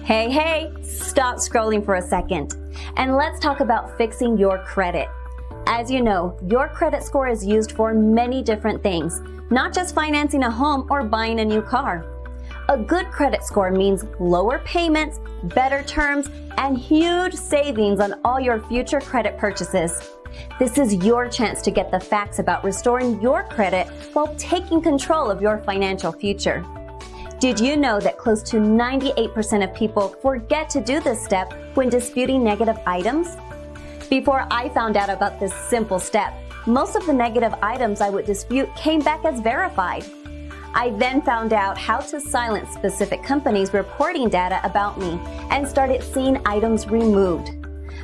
Hey, stop scrolling for a second. And let's talk about fixing your credit. As you know, your credit score is used for many different things, not just financing a home or buying a new car. A good credit score means lower payments, better terms, and huge savings on all your future credit purchases. This is your chance to get the facts about restoring your credit while taking control of your financial future. Did you know that close to 98% of people forget to do this step when disputing negative items? Before I found out about this simple step, most of the negative items I would dispute came back as verified. I then found out how to silence specific companies reporting data about me and started seeing items removed.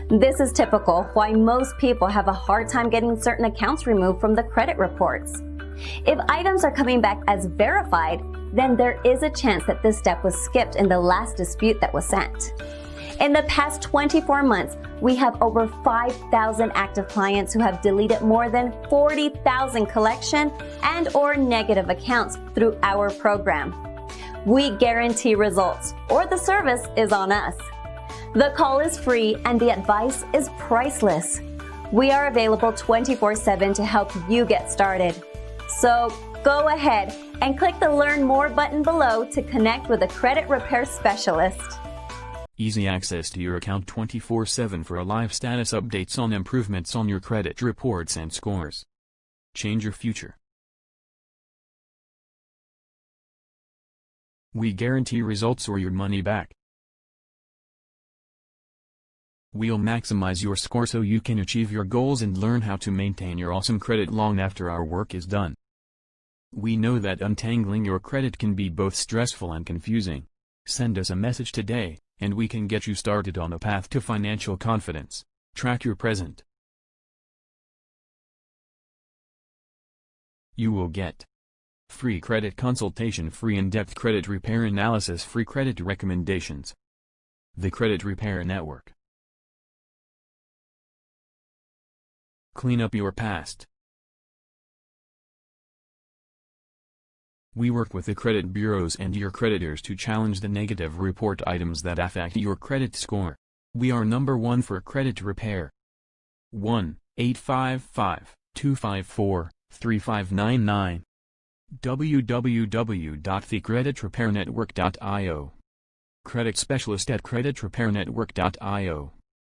This is typical why most people have a hard time getting certain accounts removed from the credit reports. If items are coming back as verified, then there is a chance that this step was skipped in the last dispute that was sent. In the past 24 months, we have over 5,000 active clients who have deleted more than 40,000 collection and/or negative accounts through our program. We guarantee results, or the service is on us. The call is free and the advice is priceless. We are available 24/7 to help you get started. So go ahead and click the Learn More button below to connect with a credit repair specialist. Easy access to your account 24/7 for live status updates on improvements on your credit reports and scores. Change your future. We guarantee results or your money back. We'll maximize your score so you can achieve your goals and learn how to maintain your awesome credit long after our work is done. We know that untangling your credit can be both stressful and confusing. Send us a message today, and we can get you started on a path to financial confidence. Track your present. You will get free credit consultation, free in-depth credit repair analysis, free credit recommendations. The Credit Repair Network. Clean up your past. We work with the credit bureaus and your creditors to challenge the negative report items that affect your credit score. We are number one for credit repair. 1-855-254-3599. www.thecreditrepairnetwork.io. Credit specialist at creditrepairnetwork.io.